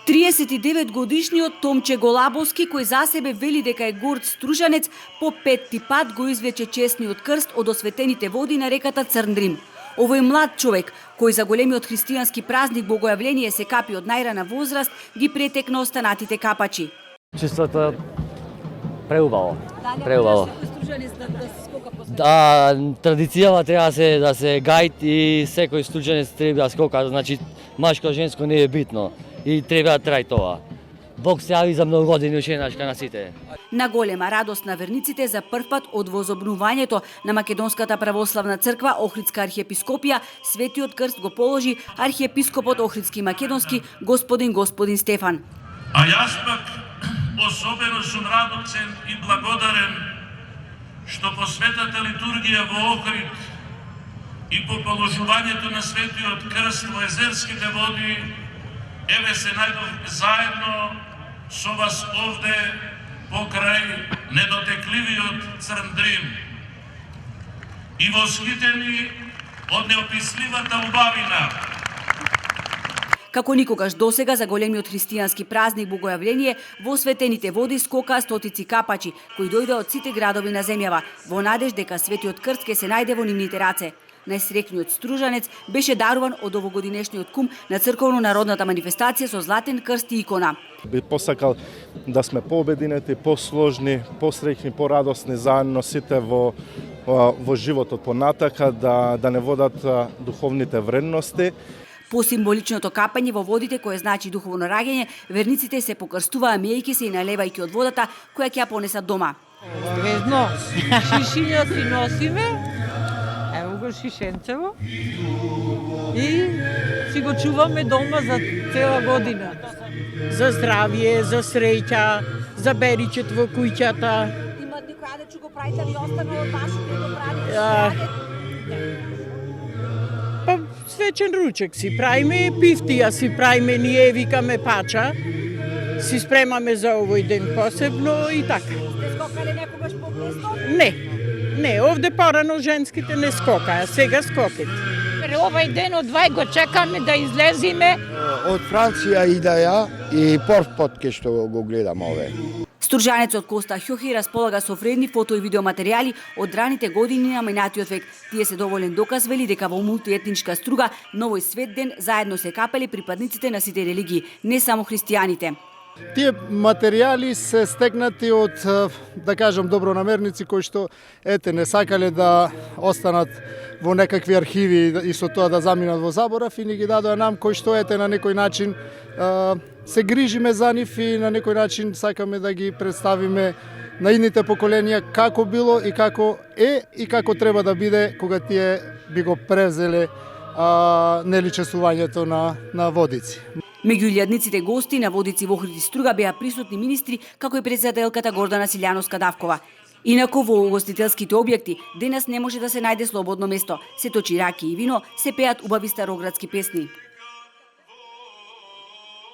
39-годишниот Томче Голабовски, кој за себе вели дека е горд стружанец, по петти пат го извлече чесниот крст од осветените води на реката Црндрим. Овој млад човек, кој за големиот христијански празник Богојавление се капи од најрана возраст, ги претекна останатите капачи. Чувството преубаво. Преубаво. Да, традицијава треба да се гајт и секој стружанец треба да скока, значи машко женско не е битно и треба да трај тоа. Бог се јави за многу години уште еднашка на сите. На голема радост на верниците за првпат од возобнувањето на Македонската православна црква Охридска архиепископија, светиот крст го положи архиепископот Охридски македонски господин Стефан. А јас пак особено сум радосен и благодарен што по светата литургија во Охрид и по положувањето на светиот крст во езерските води, еве се најдов заедно со вас овде покрај недотекливиот Црндрим и восхитени од неописливата убавина. Како никогаш досега за големиот христијански празник Богојавление во осветените води скокаа стотици капачи кои дојдоа од сите градови на земјава во надеж дека светиот крст ќе се најде во нивните раце. Најсрекниот стружанец беше даруван од овогодинешниот кум на црковно-народната манифестација со златен крст и икона. Би посакал да сме пообединети, посложни, посреќни, порадосни заедно сите во животот понатака, да не водат духовните вредности. По символичното капање во водите, кое значи духовно раѓање, верниците се покрстуваа мејќи се и наливајќи од водата која ќе ја понесат дома. Звездно, шишиња си носиме, ево го шишенцево и си го чуваме дома за цела година. За здравје, за среќа, за беричет во куќата. Има некој адечу го правите ли останало од вашите го правите? Па свечен ручек си правиме, пифтија си правиме, ние викаме пача, си спремаме за овој ден посебно и така. Сте скокале некогаш по место? Не, овде порано женските не скокаа, сега скокат. Овој ден од 2 го чекаме да излезиме. Од Франција идеја и прв пат ке што го гледам ове. Стружанецот Коста Хјохи располага со вредни фото и видеоматеријали од раните години на минатиот век. Тие се доволен доказ, вели, дека во мултиетничка струга на овој свет ден заедно се капеле припадниците на сите религии, не само христијаните. Тие материјали се стекнати од, да кажам, добронамерници кои што не сакале да останат во некакви архиви и со тоа да заминат во заборав и ни ги дадоа нам кои што на некој начин се грижиме за нив и на некој начин сакаме да ги представиме на идните поколенија како било и како е и како треба да биде кога тие би го превзеле неличествувањето на водици. Меѓу илјадниците гости на водици во Охрид и Струга беа присутни министри како и председателката Гордана Силјановска-Давкова. Инаку во угостителските објекти денес не може да се најде слободно место. Се точи раки и вино, се пеат убави староградски песни.